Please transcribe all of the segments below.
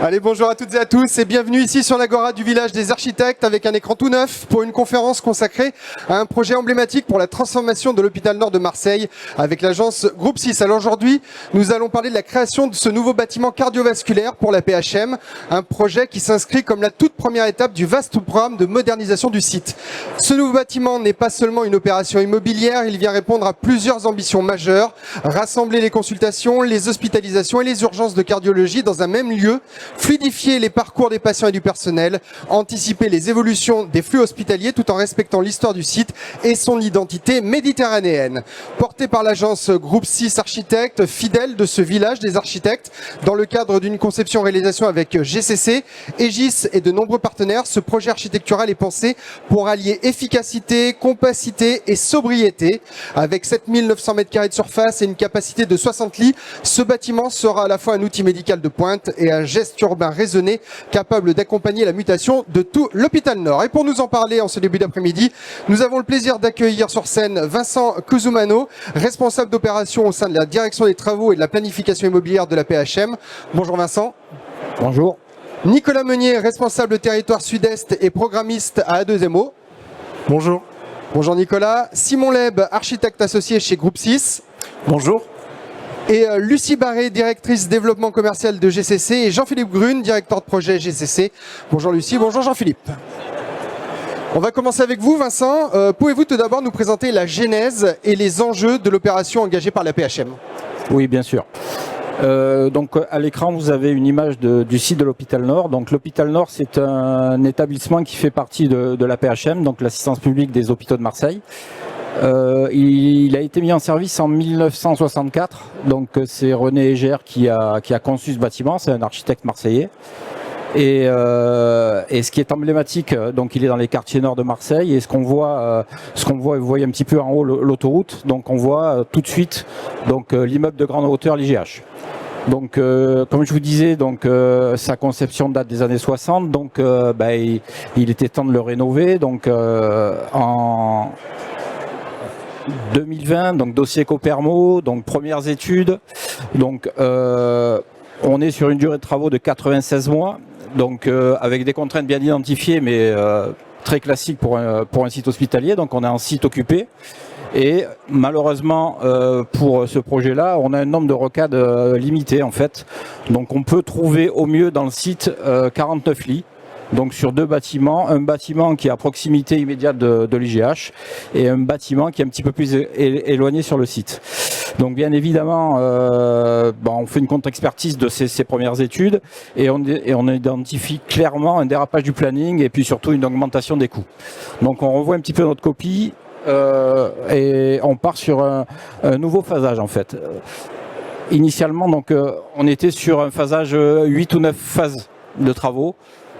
Allez, bonjour à toutes et à tous et bienvenue ici sur l'Agora du village des architectes avec un écran tout neuf pour une conférence consacrée à un projet emblématique pour la transformation de l'hôpital Nord de Marseille avec l'agence Groupe 6. Alors aujourd'hui, nous allons parler de la création de ce nouveau bâtiment cardiovasculaire pour la PHM, un projet qui s'inscrit comme la toute première étape du vaste programme de modernisation du site. Ce nouveau bâtiment n'est pas seulement une opération immobilière, il vient répondre à plusieurs ambitions majeures, rassembler les consultations, les hospitalisations et les urgences de cardiologie dans un même lieu, fluidifier les parcours des patients et du personnel, anticiper les évolutions des flux hospitaliers tout en respectant l'histoire du site et son identité méditerranéenne. Porté par l'agence Groupe 6 Architectes, fidèle de ce village des architectes, dans le cadre d'une conception-réalisation avec GCC, Aegis et de nombreux partenaires, ce projet architectural est pensé pour allier efficacité, compacité et sobriété. Avec 7900 m² de surface et une capacité de 60 lits, ce bâtiment sera à la fois un outil médical de pointe et un geste urbain raisonné capable d'accompagner la mutation de tout l'hôpital Nord. Et pour nous en parler en ce début d'après-midi, nous avons le plaisir d'accueillir sur scène Vincent Cusumano, responsable d'opération au sein de la direction des travaux et de la planification immobilière de la PHM. Bonjour Vincent. Bonjour. Nicolas Meunier, responsable territoire sud-est et programmiste à A2MO. Bonjour. Bonjour Nicolas. Simon Leb, architecte associé chez Groupe 6. Bonjour. Et Lucie Barré, directrice développement commercial de GCC, et Jean-Philippe Grune, directeur de projet GCC. Bonjour Lucie, bonjour Jean-Philippe. On va commencer avec vous Vincent. Pouvez-vous tout d'abord nous présenter la genèse et les enjeux de l'opération engagée par la PHM? Oui, bien sûr. Donc à l'écran, vous avez une image du site de l'hôpital Nord. Donc l'hôpital Nord, c'est un établissement qui fait partie de la PHM, donc l'assistance publique des hôpitaux de Marseille. Il a été mis en service en 1964, donc c'est René Eger qui a conçu ce bâtiment, c'est un architecte marseillais. Et ce qui est emblématique, donc il est dans les quartiers nord de Marseille, et ce qu'on voit, vous voyez un petit peu en haut l'autoroute, donc on voit tout de suite donc l'immeuble de grande hauteur, l'IGH. Donc, comme je vous disais, donc sa conception date des années 60, donc il était temps de le rénover. Donc en 2020, donc dossier Copermo, donc premières études. Donc on est sur une durée de travaux de 96 mois, donc avec des contraintes bien identifiées, mais très classiques pour un site hospitalier. Donc on est en site occupé. Et malheureusement, pour ce projet-là, on a un nombre de rocades limité en fait. Donc on peut trouver au mieux dans le site 49 lits. Donc sur deux bâtiments, un bâtiment qui est à proximité immédiate de l'IGH et un bâtiment qui est un petit peu plus éloigné sur le site. Donc bien évidemment, on fait une contre-expertise de ces premières études et on identifie clairement un dérapage du planning et puis surtout une augmentation des coûts. Donc on revoit un petit peu notre copie et on part sur un nouveau phasage en fait. Initialement, donc, on était sur un phasage 8 ou 9 phases de travaux.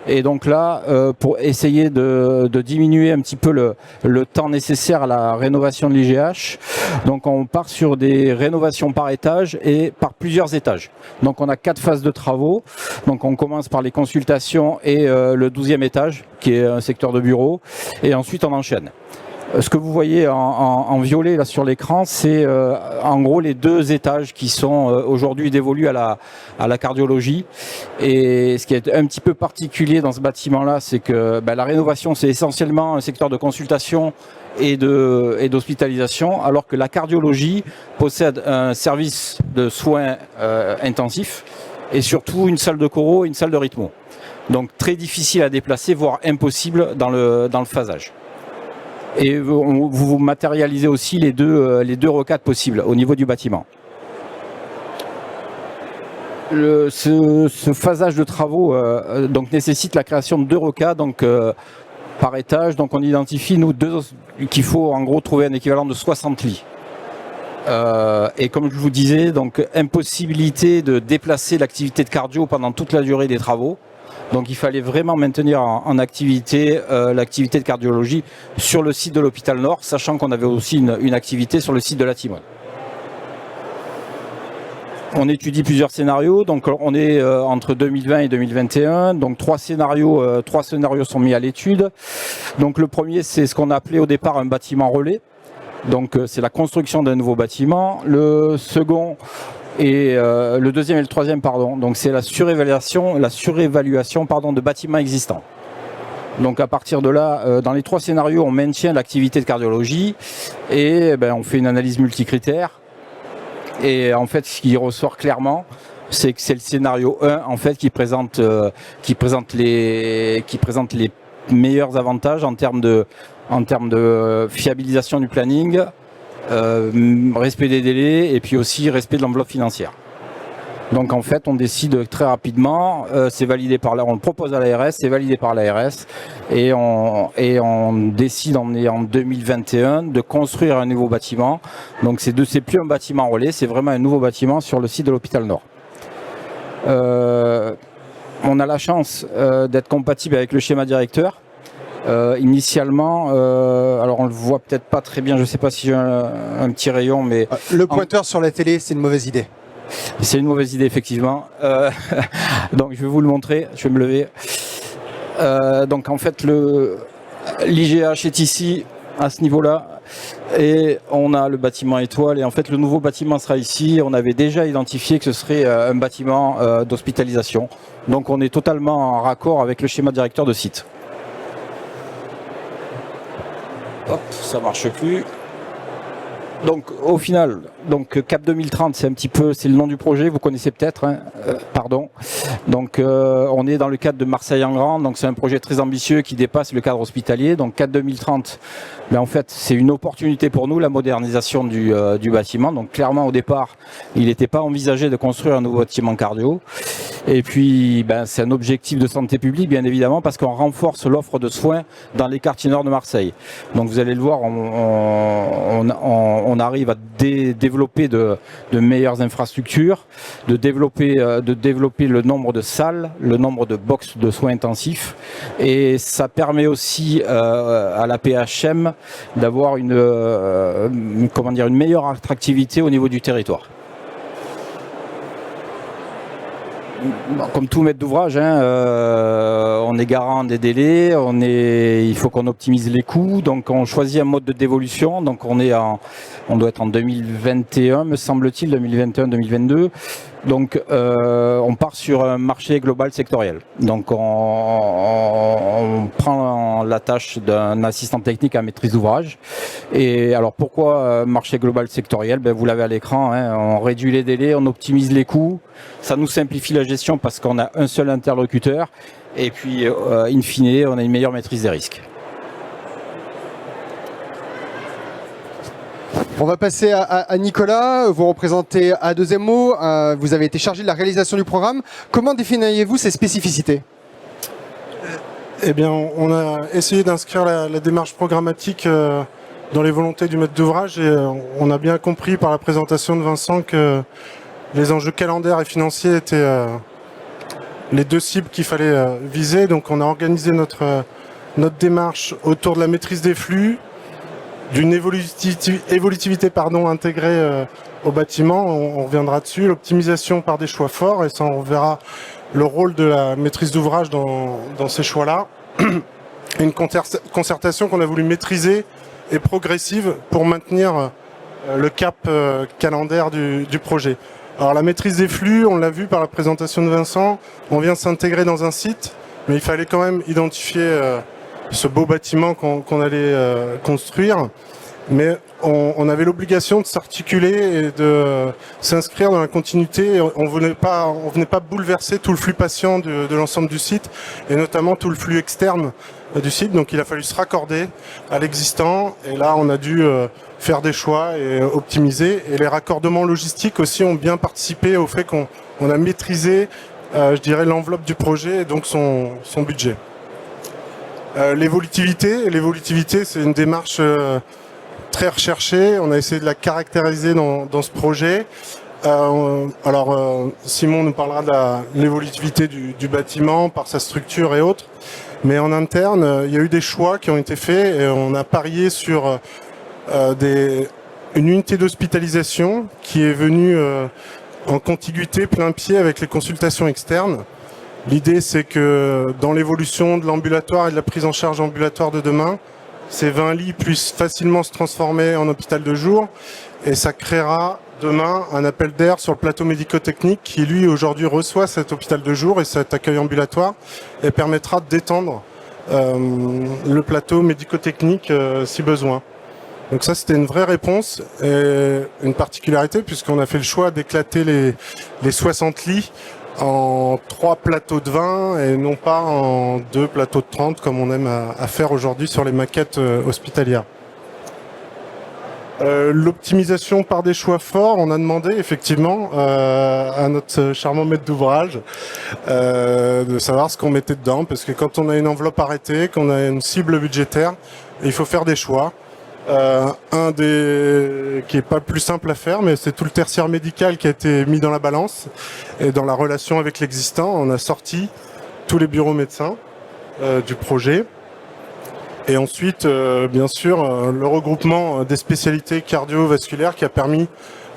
Et donc là, pour essayer de diminuer un petit peu le temps nécessaire à la rénovation de l'IGH, donc on part sur des rénovations par étage et par plusieurs étages. Donc on a 4 phases de travaux. Donc on commence par les consultations et le 12e étage, qui est un secteur de bureau, et ensuite on enchaîne. Ce que vous voyez en violet là sur l'écran, c'est en gros les 2 étages qui sont aujourd'hui dévolus à la cardiologie. Et ce qui est un petit peu particulier dans ce bâtiment-là, c'est que la rénovation, c'est essentiellement un secteur de consultation et d'hospitalisation, alors que la cardiologie possède un service de soins intensifs et surtout une salle de choro et une salle de rythmo. Donc très difficile à déplacer, voire impossible dans le phasage. Et vous matérialisez aussi les deux rocades possibles au niveau du bâtiment. Ce phasage de travaux donc nécessite la création de 2 rocades donc, par étage. Donc on identifie qu'il faut en gros trouver un équivalent de 60 lits. Et comme je vous disais, donc impossibilité de déplacer l'activité de cardio pendant toute la durée des travaux. Donc il fallait vraiment maintenir en activité l'activité de cardiologie sur le site de l'hôpital Nord, sachant qu'on avait aussi une activité sur le site de la Timone. On étudie plusieurs scénarios, donc on est entre 2020 et 2021, donc 3 scénarios sont mis à l'étude. Donc le premier, c'est ce qu'on a appelé au départ un bâtiment relais. Donc c'est la construction d'un nouveau bâtiment. Le second, Et le deuxième et le troisième, pardon. Donc c'est la surévaluation de bâtiments existants. Donc à partir de là, dans les 3 scénarios, on maintient l'activité de cardiologie et on fait une analyse multicritère. Et en fait, ce qui ressort clairement, c'est que c'est le scénario 1 en fait qui présente les meilleurs avantages en termes de fiabilisation du planning, respect des délais et puis aussi respect de l'enveloppe financière. Donc en fait, on décide très rapidement, c'est validé on le propose à l'ARS, c'est validé par l'ARS et on décide en 2021 de construire un nouveau bâtiment. Donc c'est plus un bâtiment relais, c'est vraiment un nouveau bâtiment sur le site de l'hôpital Nord. On a la chance d'être compatible avec le schéma directeur. Initialement, alors on le voit peut-être pas très bien, je sais pas si j'ai un petit rayon, mais le pointeur sur la télé, c'est une mauvaise idée. C'est une mauvaise idée, effectivement. Donc, je vais vous le montrer. Je vais me lever. Donc, en fait, l'IGH est ici, à ce niveau-là. Et on a le bâtiment étoile. Et en fait, le nouveau bâtiment sera ici. On avait déjà identifié que ce serait un bâtiment d'hospitalisation. Donc, on est totalement en raccord avec le schéma directeur de site. Hop, ça marche plus. Donc au final, Cap 2030, c'est le nom du projet, vous connaissez peut-être, hein, pardon. Donc on est dans le cadre de Marseille en grand, donc c'est un projet très ambitieux qui dépasse le cadre hospitalier. Donc Cap 2030, en fait c'est une opportunité pour nous, la modernisation du bâtiment. Donc clairement au départ, il n'était pas envisagé de construire un nouveau bâtiment cardio. Et puis c'est un objectif de santé publique bien évidemment parce qu'on renforce l'offre de soins dans les quartiers nord de Marseille. Donc vous allez le voir, on arrive à développer de meilleures infrastructures, de développer le nombre de salles, le nombre de box de soins intensifs, et ça permet aussi à la PHM d'avoir une meilleure attractivité au niveau du territoire. Comme tout maître d'ouvrage, on est garant des délais, il faut qu'on optimise les coûts, donc on choisit un mode de dévolution, donc on doit être en 2021, me semble-t-il, 2021-2022. Donc on part sur un marché global sectoriel. Donc on prend la tâche d'un assistant technique à maîtrise d'ouvrage. Et alors pourquoi marché global sectoriel? Vous l'avez à l'écran, on réduit les délais, on optimise les coûts, ça nous simplifie la gestion parce qu'on a un seul interlocuteur et puis in fine on a une meilleure maîtrise des risques. On va passer à Nicolas, vous représentez A2MO, vous avez été chargé de la réalisation du programme. Comment définiriez-vous ces spécificités? Eh bien, on a essayé d'inscrire la démarche programmatique dans les volontés du maître d'ouvrage et on a bien compris par la présentation de Vincent que les enjeux calendaires et financiers étaient les 2 cibles qu'il fallait viser. Donc on a organisé notre démarche autour de la maîtrise des flux, d'une évolutivité intégrée au bâtiment, on reviendra dessus, l'optimisation par des choix forts, et ça on verra le rôle de la maîtrise d'ouvrage dans ces choix-là. Une concertation qu'on a voulu maîtriser et progressive pour maintenir le cap calendaire du projet. Alors la maîtrise des flux, on l'a vu par la présentation de Vincent, on vient s'intégrer dans un site, mais il fallait quand même identifier ce beau bâtiment qu'on allait construire, mais on avait l'obligation de s'articuler et de s'inscrire dans la continuité. On venait pas bouleverser tout le flux patient de l'ensemble du site, et notamment tout le flux externe du site. Donc il a fallu se raccorder à l'existant, et là on a dû faire des choix et optimiser. Et les raccordements logistiques aussi ont bien participé au fait qu'on a maîtrisé, je dirais, l'enveloppe du projet et donc son budget. L'évolutivité, c'est une démarche très recherchée. On a essayé de la caractériser dans ce projet. Simon nous parlera de l'évolutivité du bâtiment par sa structure et autres. Mais en interne, il y a eu des choix qui ont été faits et on a parié sur une unité d'hospitalisation qui est venue en contiguïté plein pied avec les consultations externes. L'idée, c'est que dans l'évolution de l'ambulatoire et de la prise en charge ambulatoire de demain, ces 20 lits puissent facilement se transformer en hôpital de jour et ça créera demain un appel d'air sur le plateau médico-technique qui, lui, aujourd'hui, reçoit cet hôpital de jour et cet accueil ambulatoire et permettra d'étendre le plateau médico-technique si besoin. Donc ça, c'était une vraie réponse et une particularité puisqu'on a fait le choix d'éclater les 60 lits en 3 plateaux de 20 et non pas en 2 plateaux de 30 comme on aime à faire aujourd'hui sur les maquettes hospitalières. L'optimisation par des choix forts, on a demandé effectivement à notre charmant maître d'ouvrage de savoir ce qu'on mettait dedans, parce que quand on a une enveloppe arrêtée, qu'on a une cible budgétaire, il faut faire des choix. Un qui est pas le plus simple à faire, mais c'est tout le tertiaire médical qui a été mis dans la balance, et dans la relation avec l'existant, on a sorti tous les bureaux médecins du projet. Et ensuite, bien sûr, le regroupement des spécialités cardiovasculaires qui a permis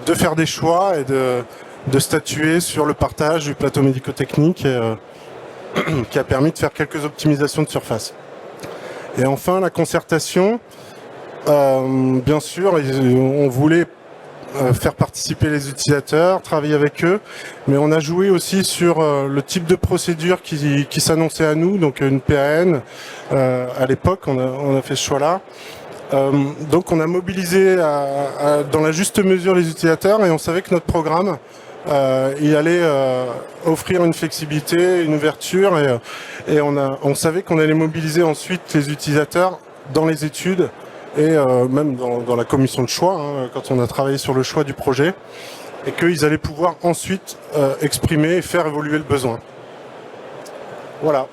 de faire des choix et de statuer sur le partage du plateau médico-technique et qui a permis de faire quelques optimisations de surface. Et enfin, la concertation, bien sûr, on voulait faire participer les utilisateurs, travailler avec eux, mais on a joué aussi sur le type de procédure qui s'annonçait à nous, donc une PAN. À l'époque, on a fait ce choix-là. Donc on a mobilisé dans la juste mesure les utilisateurs et on savait que notre programme, il allait offrir une flexibilité, une ouverture et on savait qu'on allait mobiliser ensuite les utilisateurs dans les études et même dans la commission de choix, quand on a travaillé sur le choix du projet, et qu'ils allaient pouvoir ensuite exprimer et faire évoluer le besoin. Voilà,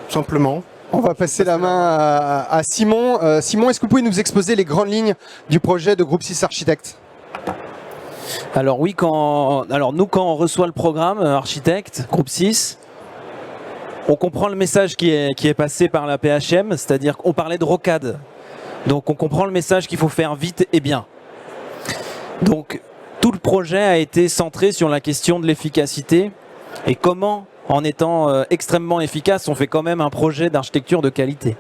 tout simplement. On va passer la main à Simon. Simon, est-ce que vous pouvez nous exposer les grandes lignes du projet de Groupe 6 Architectes ? Alors oui, nous quand on reçoit le programme Architecte, Groupe 6, on comprend le message qui est passé par la PHM, c'est-à-dire qu'on parlait de rocade. Donc on comprend le message qu'il faut faire vite et bien. Donc tout le projet a été centré sur la question de l'efficacité et comment, en étant extrêmement efficace, on fait quand même un projet d'architecture de qualité.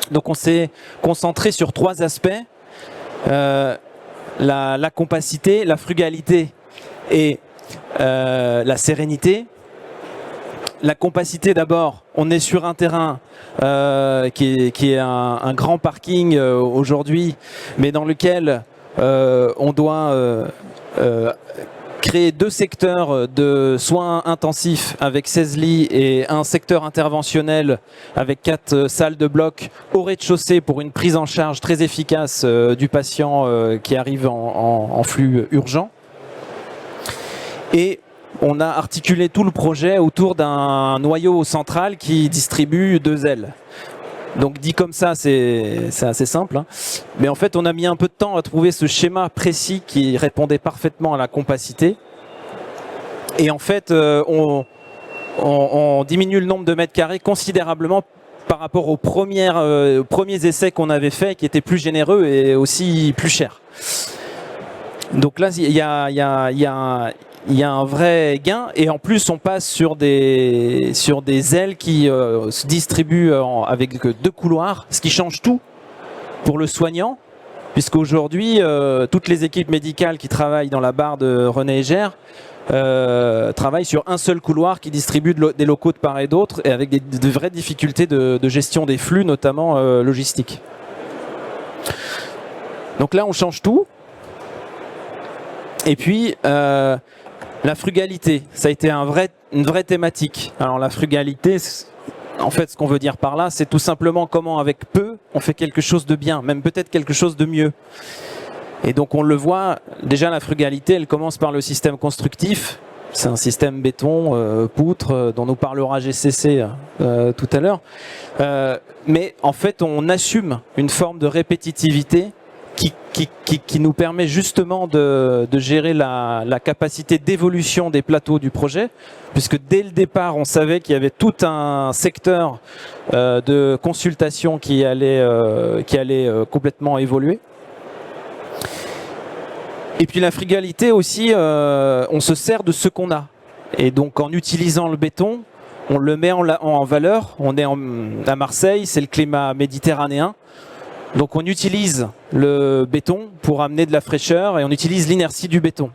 Donc on s'est concentré sur 3 aspects, la compacité, la frugalité et la sérénité. La compacité d'abord, on est sur un terrain qui est un grand parking aujourd'hui, mais dans lequel on doit créer 2 secteurs de soins intensifs avec 16 lits et un secteur interventionnel avec 4 salles de bloc au rez-de-chaussée pour une prise en charge très efficace du patient qui arrive en flux urgent. Et on a articulé tout le projet autour d'un noyau central qui distribue 2 ailes. Donc dit comme ça, c'est assez simple, hein. Mais en fait, on a mis un peu de temps à trouver ce schéma précis qui répondait parfaitement à la compacité. Et en fait, on diminue le nombre de mètres carrés considérablement par rapport aux premiers essais qu'on avait faits, qui étaient plus généreux et aussi plus chers. Donc là, il y a un vrai gain, et en plus on passe sur des ailes qui se distribuent avec 2 couloirs, ce qui change tout pour le soignant, puisqu'aujourd'hui toutes les équipes médicales qui travaillent dans la barre de René Hégère travaillent sur un seul couloir qui distribue des locaux de part et d'autre, et avec de vraies difficultés de gestion des flux, notamment logistiques. Donc là on change tout. Et puis la frugalité, ça a été une vraie thématique. Alors la frugalité, en fait, ce qu'on veut dire par là, c'est tout simplement comment avec peu, on fait quelque chose de bien, même peut-être quelque chose de mieux. Et donc on le voit, déjà la frugalité, elle commence par le système constructif. C'est un système béton, poutre, dont nous parlera GCC tout à l'heure. Mais en fait, on assume une forme de répétitivité qui nous permet justement de gérer la capacité d'évolution des plateaux du projet, puisque dès le départ, on savait qu'il y avait tout un secteur de consultation qui allait complètement évoluer. Et puis la frugalité aussi, on se sert de ce qu'on a. Et donc en utilisant le béton, on le met en valeur. On est à Marseille, c'est le climat méditerranéen. Donc on utilise le béton pour amener de la fraîcheur et on utilise l'inertie du béton.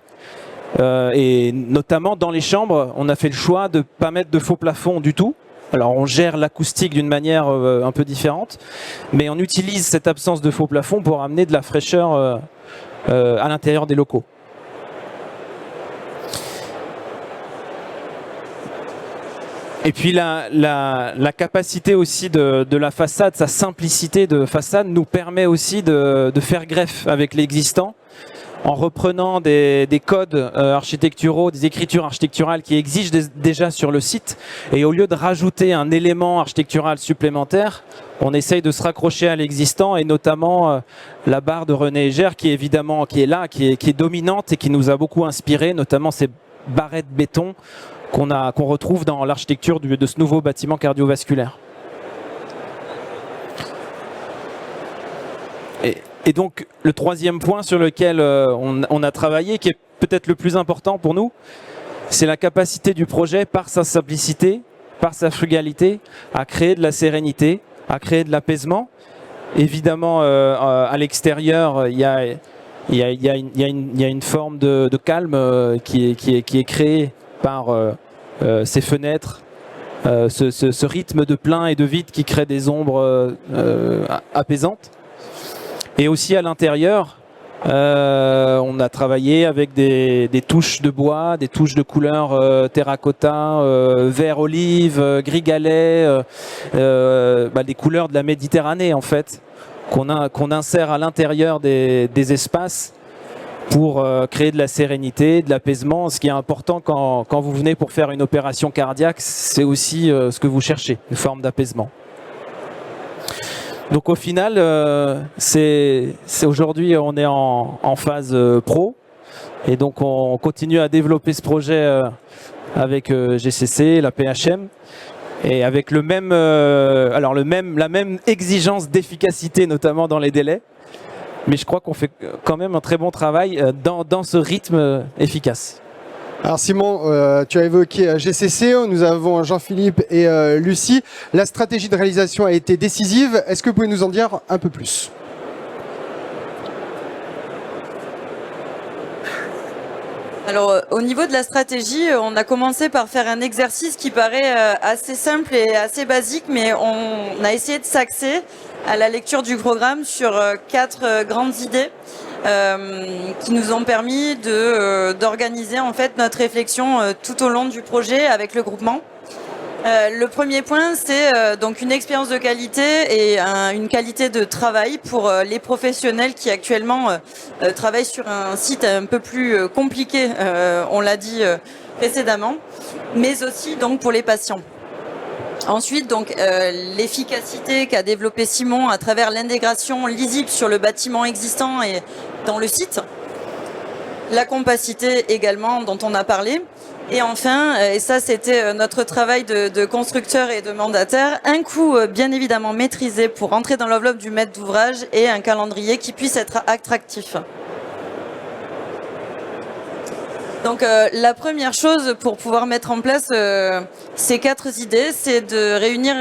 Et notamment dans les chambres, on a fait le choix de ne pas mettre de faux plafond du tout. Alors on gère l'acoustique d'une manière un peu différente, mais on utilise cette absence de faux plafond pour amener de la fraîcheur à l'intérieur des locaux. Et puis la capacité aussi de la façade, sa simplicité de façade nous permet aussi de faire greffe avec l'existant en reprenant des codes architecturaux, des écritures architecturales qui existent déjà sur le site. Et au lieu de rajouter un élément architectural supplémentaire, on essaye de se raccrocher à l'existant et notamment la barre de René Hégère qui est là, qui est dominante et qui nous a beaucoup inspiré, notamment ces barrettes béton qu'on retrouve dans l'architecture de ce nouveau bâtiment cardiovasculaire. Et donc le troisième point sur lequel on a travaillé, qui est peut-être le plus important pour nous, c'est la capacité du projet, par sa simplicité, par sa frugalité, à créer de la sérénité, à créer de l'apaisement. Évidemment, à l'extérieur, il y a une forme de calme qui est créée par ces fenêtres, ce rythme de plein et de vide qui crée des ombres apaisantes. Et aussi à l'intérieur, on a travaillé avec des touches de bois, des touches de couleur terracotta, vert olive, gris galet, des couleurs de la Méditerranée en fait, qu'on insère à l'intérieur des espaces pour créer de la sérénité, de l'apaisement. Ce qui est important quand vous venez pour faire une opération cardiaque, c'est aussi ce que vous cherchez, une forme d'apaisement. Donc au final, c'est aujourd'hui on est en phase pro et donc on continue à développer ce projet avec GCC, la PHM et avec la même exigence d'efficacité notamment dans les délais. Mais je crois qu'on fait quand même un très bon travail dans ce rythme efficace. Alors Simon, tu as évoqué GCC, nous avons Jean-Philippe et Lucie. La stratégie de réalisation a été décisive. Est-ce que vous pouvez nous en dire un peu plus ? Alors au niveau de la stratégie, on a commencé par faire un exercice qui paraît assez simple et assez basique, mais on a essayé de s'axer à la lecture du programme sur 4 grandes idées qui nous ont permis d'organiser en fait notre réflexion tout au long du projet avec le groupement. Le premier point, c'est donc une expérience de qualité et une qualité de travail pour les professionnels qui actuellement travaillent sur un site un peu plus compliqué, on l'a dit précédemment, mais aussi donc pour les patients. Ensuite, donc l'efficacité qu'a développé Simon à travers l'intégration lisible sur le bâtiment existant et dans le site. La compacité également dont on a parlé. Et enfin, et ça c'était notre travail de constructeur et de mandataire, un coût bien évidemment maîtrisé pour rentrer dans l'enveloppe du maître d'ouvrage et un calendrier qui puisse être attractif. Donc la première chose pour pouvoir mettre en place ces 4 idées, c'est de réunir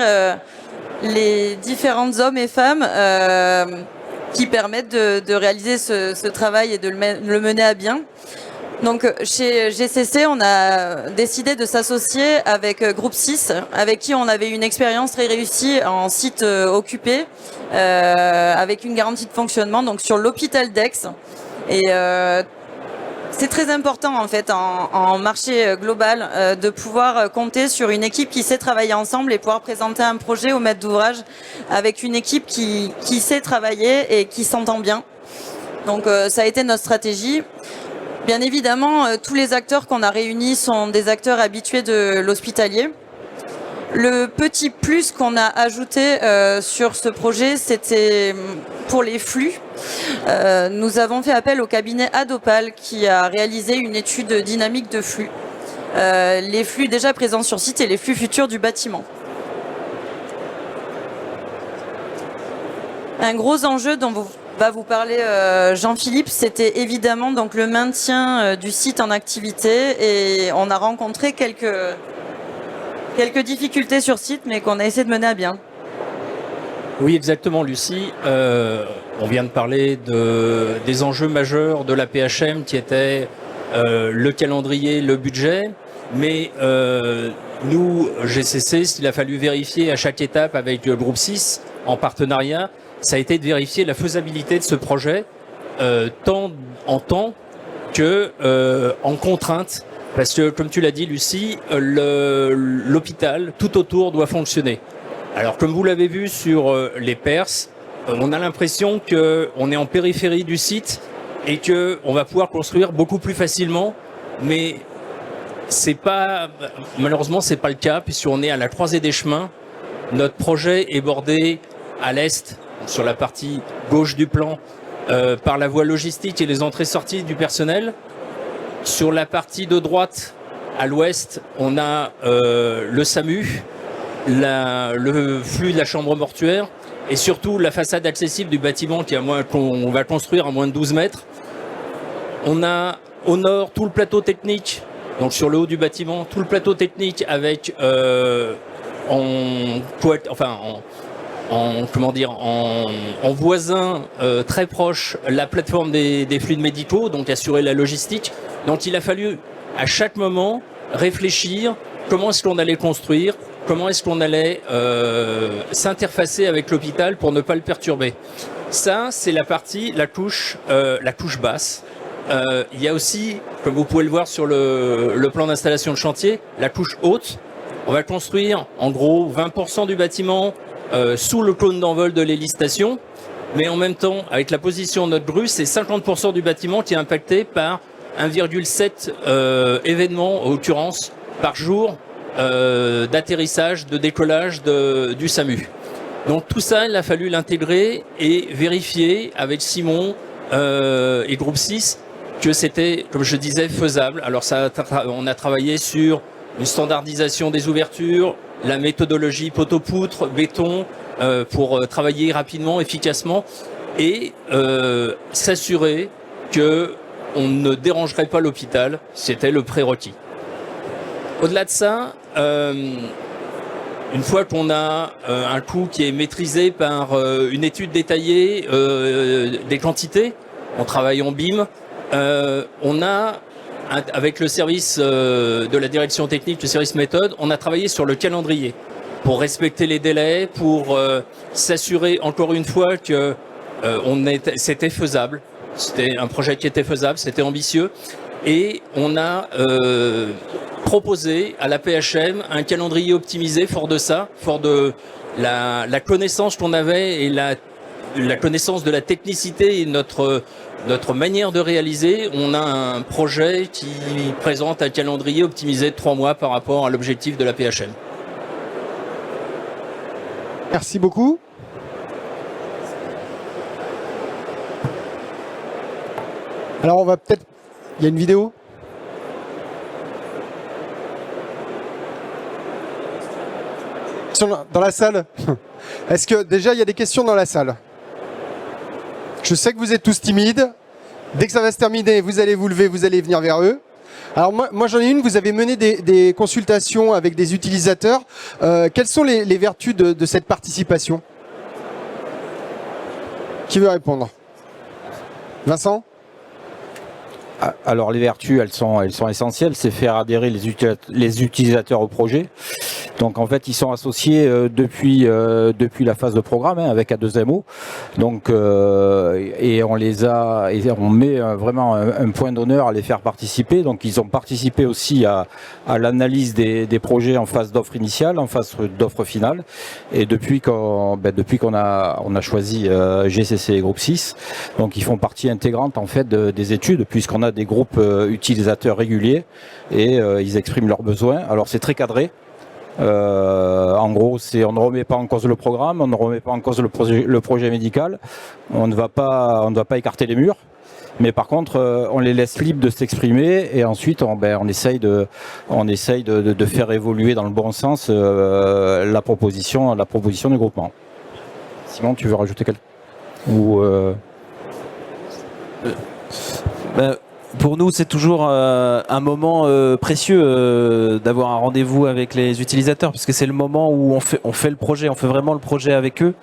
les différents hommes et femmes qui permettent de réaliser ce travail et de le mener à bien. Donc chez GCC, on a décidé de s'associer avec Groupe 6, avec qui on avait une expérience très réussie en site occupé, avec une garantie de fonctionnement donc sur l'hôpital d'Aix. Et c'est très important en fait en marché global de pouvoir compter sur une équipe qui sait travailler ensemble et pouvoir présenter un projet au maître d'ouvrage avec une équipe qui sait travailler et qui s'entend bien. Donc ça a été notre stratégie. Bien évidemment, tous les acteurs qu'on a réunis sont des acteurs habitués de l'hospitalier. Le petit plus qu'on a ajouté sur ce projet, c'était pour les flux. Nous avons fait appel au cabinet Adopal qui a réalisé une étude dynamique de flux. Les flux déjà présents sur site et les flux futurs du bâtiment. Un gros enjeu dont va vous parler Jean-Philippe, c'était évidemment donc le maintien du site en activité et on a rencontré quelques difficultés sur site mais qu'on a essayé de mener à bien. Oui, exactement, Lucie. On vient de parler des enjeux majeurs de la PHM qui étaient le calendrier, le budget. Mais nous, GCC, s'il a fallu vérifier à chaque étape avec le groupe 6 en partenariat, ça a été de vérifier la faisabilité de ce projet, tant en temps que en contrainte. Parce que, comme tu l'as dit, Lucie, l'hôpital tout autour doit fonctionner. Alors, comme vous l'avez vu sur les Perses, on a l'impression qu'on est en périphérie du site et qu'on va pouvoir construire beaucoup plus facilement, mais malheureusement, c'est pas le cas, puisqu'on est à la croisée des chemins. Notre projet est bordé à l'est, sur la partie gauche du plan, par la voie logistique et les entrées-sorties du personnel. Sur la partie de droite, à l'ouest, on a le SAMU, le flux de la chambre mortuaire et surtout la façade accessible du bâtiment qu'on va construire à moins de 12 mètres. On a au nord tout le plateau technique, donc sur le haut du bâtiment, tout le plateau technique avec en voisin très proche la plateforme des fluides médicaux, donc assurer la logistique. Donc il a fallu à chaque moment réfléchir comment est-ce qu'on allait construire, comment est-ce qu'on allait s'interfacer avec l'hôpital pour ne pas le perturber. Ça, c'est la couche basse. Il y a aussi, comme vous pouvez le voir sur le plan d'installation de chantier, la couche haute. On va construire en gros 20% du bâtiment sous le cône d'envol de l'hélistation, mais en même temps, avec la position de notre grue, c'est 50% du bâtiment qui est impacté par 1,7 événements, en l'occurrence, par jour d'atterrissage, de décollage du SAMU. Donc tout ça, il a fallu l'intégrer et vérifier avec Simon et Groupe 6 que c'était, comme je disais, faisable. Alors on a travaillé sur une standardisation des ouvertures, la méthodologie poteau-poutre, béton, pour travailler rapidement, efficacement, et s'assurer que on ne dérangerait pas l'hôpital. C'était le prérequis. Au-delà de ça, une fois qu'on a un coût qui est maîtrisé par une étude détaillée des quantités, on travaille en BIM, on a, avec le service de la direction technique, le service méthode, on a travaillé sur le calendrier pour respecter les délais, pour s'assurer encore une fois que c'était faisable. C'était un projet qui était faisable, c'était ambitieux. Et on a proposé à la PHM un calendrier optimisé fort de ça, fort de la connaissance qu'on avait et la connaissance de la technicité et notre manière de réaliser. On a un projet qui présente un calendrier optimisé de 3 mois par rapport à l'objectif de la PHM. Merci beaucoup. Alors on va peut-être... Il y a une vidéo ? Dans la salle ? Est-ce que déjà il y a des questions dans la salle ? Je sais que vous êtes tous timides. Dès que ça va se terminer, vous allez vous lever, vous allez venir vers eux. Alors moi j'en ai une, vous avez mené des consultations avec des utilisateurs. Quelles sont les vertus de cette participation ? Qui veut répondre ? Vincent ? Alors les vertus, elles sont essentielles, c'est faire adhérer les utilisateurs au projet. Donc en fait, ils sont associés depuis la phase de programme avec A2MO. Donc et on met vraiment un point d'honneur à les faire participer. Donc ils ont participé aussi à l'analyse des projets en phase d'offre initiale, en phase d'offre finale. Et depuis qu'on a choisi GCC et Groupe 6, donc ils font partie intégrante en fait des études, puisqu'on a des groupes utilisateurs réguliers et ils expriment leurs besoins. Alors c'est très cadré. En gros, on ne remet pas en cause le programme, on ne remet pas en cause le projet médical, on ne va pas écarter les murs, mais par contre, on les laisse libres de s'exprimer et ensuite, on essaye de faire évoluer dans le bon sens la proposition du groupement. Simon, tu veux rajouter quelque chose ? pour nous, c'est toujours un moment précieux d'avoir un rendez-vous avec les utilisateurs, parce que c'est le moment où on fait le projet, on fait vraiment le projet avec eux.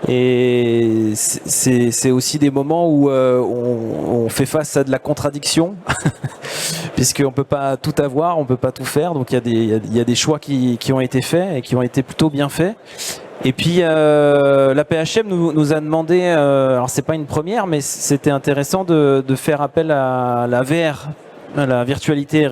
Et c'est aussi des moments où on fait face à de la contradiction, puisqu'on ne peut pas tout avoir, on ne peut pas tout faire. Donc il y a des choix qui ont été faits et qui ont été plutôt bien faits. Et puis la PHM nous a demandé, alors c'est pas une première, mais c'était intéressant de faire appel à la VR, à la virtualité,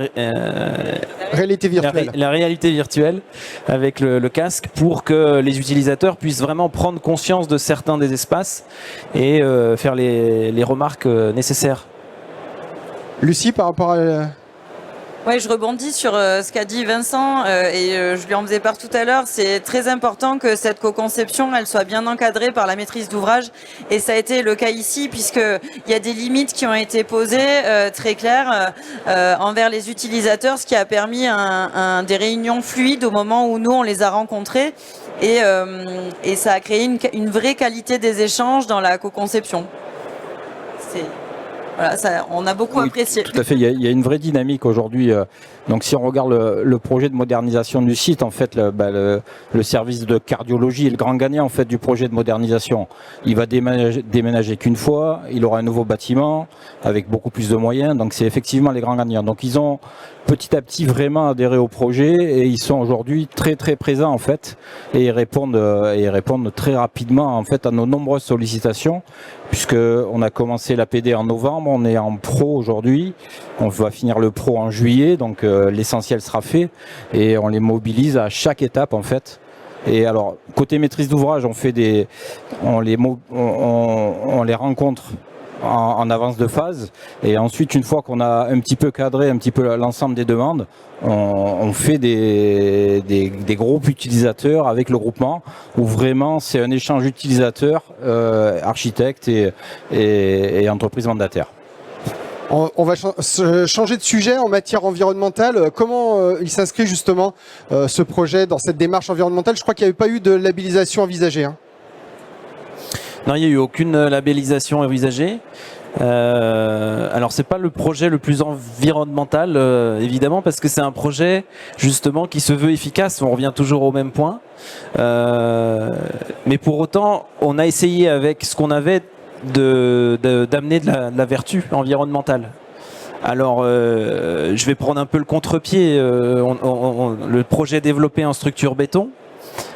Réalité virtuelle. la réalité virtuelle avec le casque, pour que les utilisateurs puissent vraiment prendre conscience de certains des espaces et faire les remarques nécessaires. Lucie, par rapport à... Ouais, je rebondis sur ce qu'a dit Vincent et je lui en faisais part tout à l'heure. C'est très important que cette co-conception, elle soit bien encadrée par la maîtrise d'ouvrage, et ça a été le cas ici, puisque il y a des limites qui ont été posées très claires envers les utilisateurs, ce qui a permis des réunions fluides au moment où nous on les a rencontrés, et ça a créé une vraie qualité des échanges dans la co-conception. Voilà, on a beaucoup apprécié. Tout à fait, il y a une vraie dynamique aujourd'hui. Donc si on regarde le projet de modernisation du site, en fait, le service de cardiologie est le grand gagnant en fait du projet de modernisation. Il va déménager qu'une fois, il aura un nouveau bâtiment avec beaucoup plus de moyens. Donc c'est effectivement les grands gagnants. Donc ils ont petit à petit vraiment adhéré au projet et ils sont aujourd'hui très très présents en fait, et ils répondent très rapidement en fait à nos nombreuses sollicitations, puisque on a commencé la PD en novembre, on est en pro aujourd'hui, on va finir le pro en juillet, donc l'essentiel sera fait et on les mobilise à chaque étape en fait. Et alors côté maîtrise d'ouvrage, on les rencontre en avance de phase, et ensuite une fois qu'on a un petit peu cadré un petit peu l'ensemble des demandes, on fait des groupes utilisateurs avec le groupement, où vraiment c'est un échange utilisateur, architecte et entreprise mandataire. On va changer de sujet en matière environnementale. Comment il s'inscrit justement ce projet dans cette démarche environnementale? Je crois qu'il n'y avait pas eu de labellisation envisagée, hein. Non, il n'y a eu aucune labellisation envisagée. Alors c'est pas le projet le plus environnemental évidemment, parce que c'est un projet justement qui se veut efficace. On revient toujours au même point. Mais pour autant, on a essayé avec ce qu'on avait d'amener de la vertu environnementale. Alors, je vais prendre un peu le contre-pied. Le projet est développé en structure béton,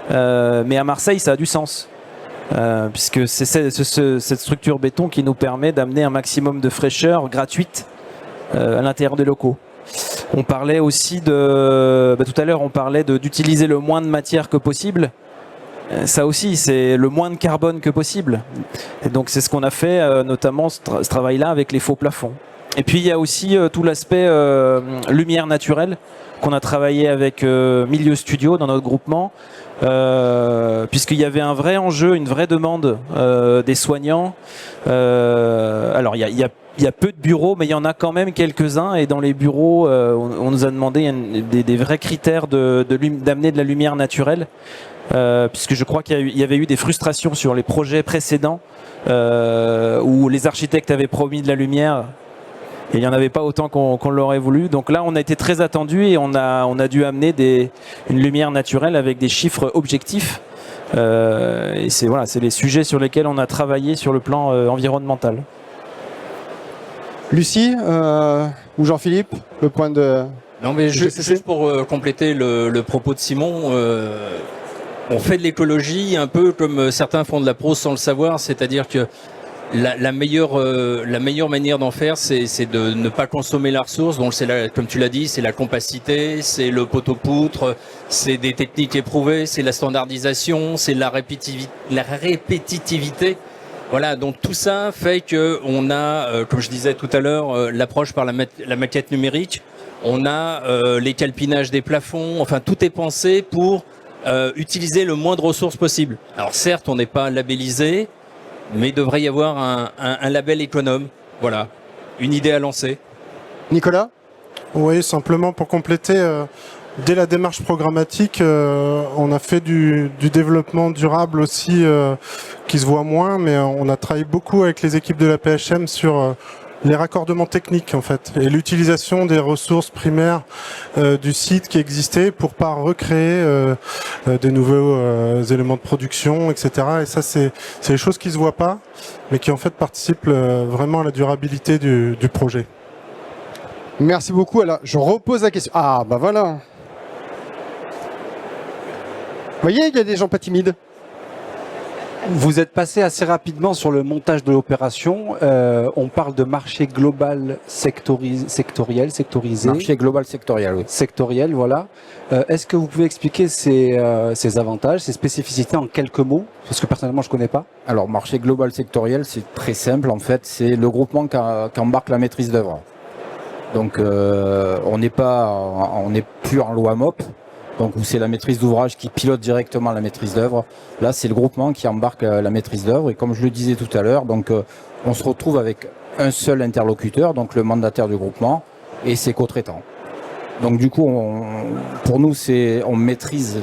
mais à Marseille, ça a du sens. Puisque c'est cette structure béton qui nous permet d'amener un maximum de fraîcheur gratuite à l'intérieur des locaux. On parlait aussi tout à l'heure, on parlait d'utiliser le moins de matière que possible. Ça aussi, c'est le moins de carbone que possible. Et donc c'est ce qu'on a fait, notamment ce travail-là avec les faux plafonds. Et puis il y a aussi tout l'aspect lumière naturelle qu'on a travaillé avec Milieu Studio dans notre groupement, puisqu'il y avait un vrai enjeu, une vraie demande des soignants. Alors il y a peu de bureaux, mais il y en a quand même quelques-uns, et dans les bureaux, on nous a demandé des vrais critères d'amener de la lumière naturelle, puisque je crois qu'il y avait eu des frustrations sur les projets précédents où les architectes avaient promis de la lumière. Et il n'y en avait pas autant qu'on l'aurait voulu. Donc là, on a été très attendu et on a dû amener une lumière naturelle avec des chiffres objectifs. Et c'est les sujets sur lesquels on a travaillé sur le plan environnemental. Lucie ou Jean-Philippe, le point de... Non, mais juste pour compléter le propos de Simon, on fait de l'écologie un peu comme certains font de la prose sans le savoir, c'est-à-dire que la meilleure manière d'en faire, c'est de ne pas consommer la ressource. Donc comme tu l'as dit, c'est la compacité, c'est le pot-au-poutre, c'est des techniques éprouvées, c'est la standardisation, c'est la répétitivité. Voilà, donc tout ça fait que on a, comme je disais tout à l'heure, l'approche par la maquette numérique. On a les calpinages des plafonds. Enfin, tout est pensé pour utiliser le moins de ressources possible. Alors certes, on n'est pas labellisé, mais il devrait y avoir un label économe. Voilà, une idée à lancer. Nicolas ? Oui, simplement pour compléter, dès la démarche programmatique, on a fait du développement durable aussi, qui se voit moins, mais on a travaillé beaucoup avec les équipes de la PHM sur les raccordements techniques en fait et l'utilisation des ressources primaires du site qui existait pour pas recréer des nouveaux éléments de production, etc. Et ça, c'est des choses qui se voient pas, mais qui en fait participent vraiment à la durabilité du projet. Merci beaucoup. Alors, je repose la question. Ah, bah voilà. Vous voyez, il y a des gens pas timides. Vous êtes passé assez rapidement sur le montage de l'opération. On parle de marché global sectoriel, sectorisé. Marché global sectoriel, oui. Sectoriel, voilà. Est-ce que vous pouvez expliquer ces avantages, ces spécificités en quelques mots? Parce que personnellement, je connais pas. Alors, marché global sectoriel, c'est très simple. En fait, c'est le groupement qui embarque la maîtrise d'œuvre. Donc, on n'est plus en loi MOP. Donc, où c'est la maîtrise d'ouvrage qui pilote directement la maîtrise d'œuvre. Là, c'est le groupement qui embarque la maîtrise d'œuvre. Et comme je le disais tout à l'heure, donc on se retrouve avec un seul interlocuteur, donc le mandataire du groupement, et ses co-traitants. Donc du coup, pour nous, on maîtrise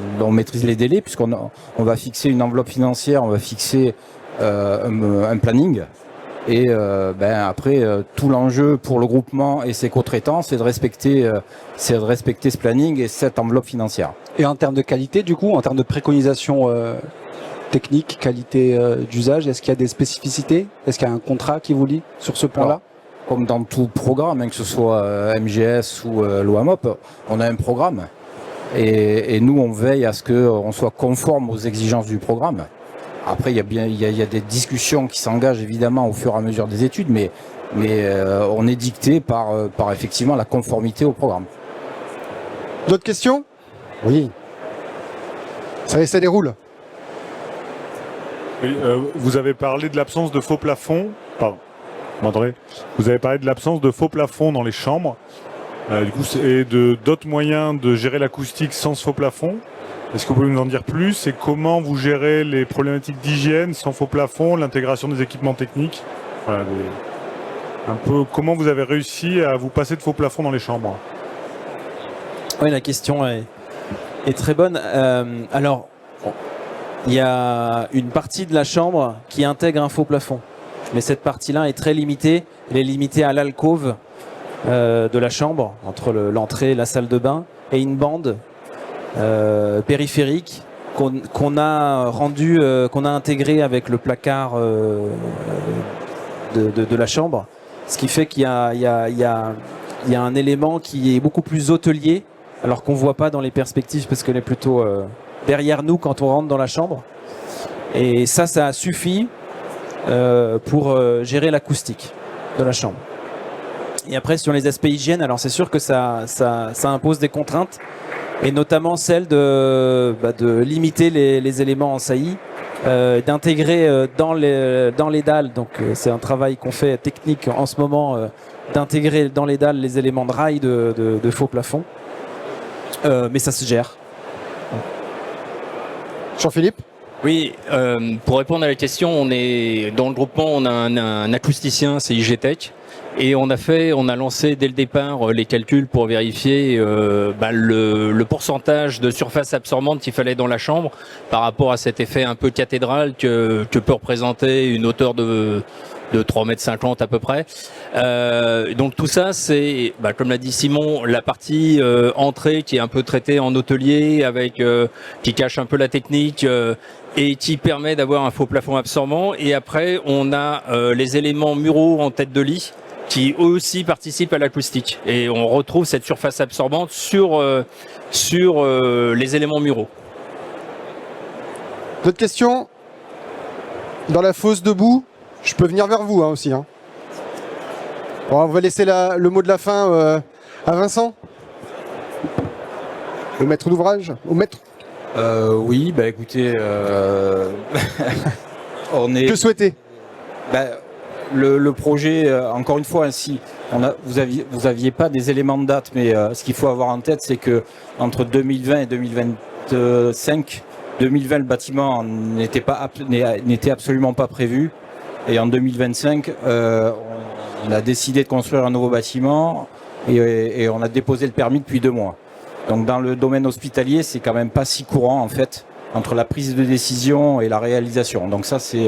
les délais, puisqu'on va fixer une enveloppe financière, on va fixer un planning. Et après, tout l'enjeu pour le groupement et ses co-traitants, c'est de respecter ce planning et cette enveloppe financière. Et en termes de qualité, du coup, en termes de préconisation technique, qualité d'usage, est-ce qu'il y a des spécificités? Est-ce qu'il y a un contrat qui vous lie sur ce point-là? Comme dans tout programme, que ce soit MGS ou loi MOP, on a un programme. Et nous, on veille à ce qu'on soit conforme aux exigences du programme. Après, il y a des discussions qui s'engagent évidemment au fur et à mesure des études, mais on est dicté par effectivement la conformité au programme. D'autres questions? Oui. Ça déroule. Oui, vous avez parlé de l'absence de faux plafonds. Pardon. Vous avez parlé de l'absence de faux plafonds dans les chambres. Du coup, et d'autres moyens de gérer l'acoustique sans ce faux plafond. Est-ce que vous pouvez nous en dire plus? Et comment vous gérez les problématiques d'hygiène sans faux plafond, l'intégration des équipements techniques? Voilà, un peu comment vous avez réussi à vous passer de faux plafonds dans les chambres? Oui, la question est très bonne. Alors, il y a une partie de la chambre qui intègre un faux plafond. Mais cette partie-là est très limitée. Elle est limitée à l'alcôve de la chambre, entre l'entrée et la salle de bain, et une bande périphérique qu'on a intégrée avec le placard de la chambre. Ce qui fait qu'il y a un élément qui est beaucoup plus hôtelier, alors qu'on ne voit pas dans les perspectives parce qu'elle est plutôt derrière nous quand on rentre dans la chambre. Et ça suffit pour gérer l'acoustique de la chambre. Et après, sur les aspects hygiène, alors c'est sûr que ça impose des contraintes, et notamment celle de limiter les éléments en saillie, d'intégrer dans les dalles, donc c'est un travail qu'on fait technique en ce moment, d'intégrer dans les dalles les éléments de rail de faux plafond. Mais ça se gère. Jean-Philippe? Oui, pour répondre à la question, on est dans le groupement, on a un acousticien, c'est IGTech, et on a lancé dès le départ les calculs pour vérifier le pourcentage de surface absorbante qu'il fallait dans la chambre par rapport à cet effet un peu cathédral que peut représenter une hauteur de 3,50 m à peu près. Donc tout ça, c'est, comme l'a dit Simon, la partie entrée qui est un peu traitée en hôtelier, qui cache un peu la technique et qui permet d'avoir un faux plafond absorbant. Et après, on a les éléments muraux en tête de lit qui eux aussi participent à l'acoustique. Et on retrouve cette surface absorbante sur les éléments muraux. D'autres questions? Dans la fosse debout? Je peux venir vers vous aussi. Bon, on va laisser le mot de la fin à Vincent, au maître d'ouvrage, au maître. Oui, écoutez, on est. Que souhaitez? Le projet, encore une fois, ainsi, vous aviez pas des éléments de date, mais ce qu'il faut avoir en tête, c'est que entre 2020 et 2025, 2020, le bâtiment n'était absolument pas prévu. Et en 2025, on a décidé de construire un nouveau bâtiment et on a déposé le permis depuis 2 mois. Donc dans le domaine hospitalier, c'est quand même pas si courant en fait, entre la prise de décision et la réalisation. Donc ça, c'est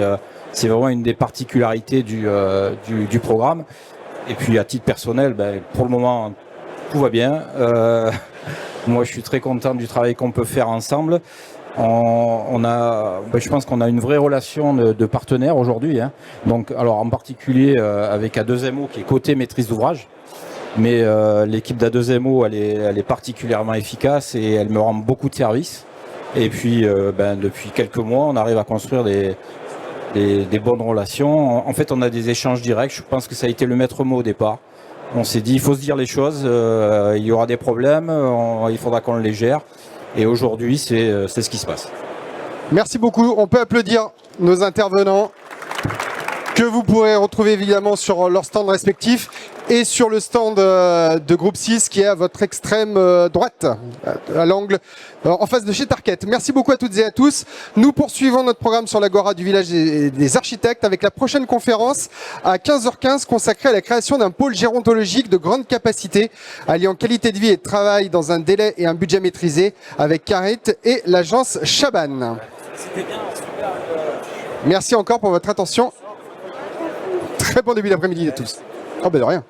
vraiment une des particularités du programme. Et puis à titre personnel, pour le moment, tout va bien. Moi, je suis très content du travail qu'on peut faire ensemble. Je pense qu'on a une vraie relation de partenaire aujourd'hui. Hein. Donc, alors en particulier avec A2MO qui est côté maîtrise d'ouvrage. Mais l'équipe d'A2MO, elle est particulièrement efficace et elle me rend beaucoup de services. Et puis, depuis quelques mois, on arrive à construire des bonnes relations. En fait, on a des échanges directs. Je pense que ça a été le maître mot au départ. On s'est dit, il faut se dire les choses. Il y aura des problèmes. Il faudra qu'on les gère. Et aujourd'hui, c'est ce qui se passe. Merci beaucoup. On peut applaudir nos intervenants que vous pourrez retrouver évidemment sur leur stand respectif et sur le stand de Groupe 6 qui est à votre extrême droite, à l'angle, en face de chez Tarkett. Merci beaucoup à toutes et à tous. Nous poursuivons notre programme sur l'Agora du village des architectes avec la prochaine conférence à 15h15 consacrée à la création d'un pôle gérontologique de grande capacité alliant qualité de vie et de travail dans un délai et un budget maîtrisé avec Carit et l'agence Chaban. Merci encore pour votre attention. Très bon début d'après-midi à tous. Oh ben de rien.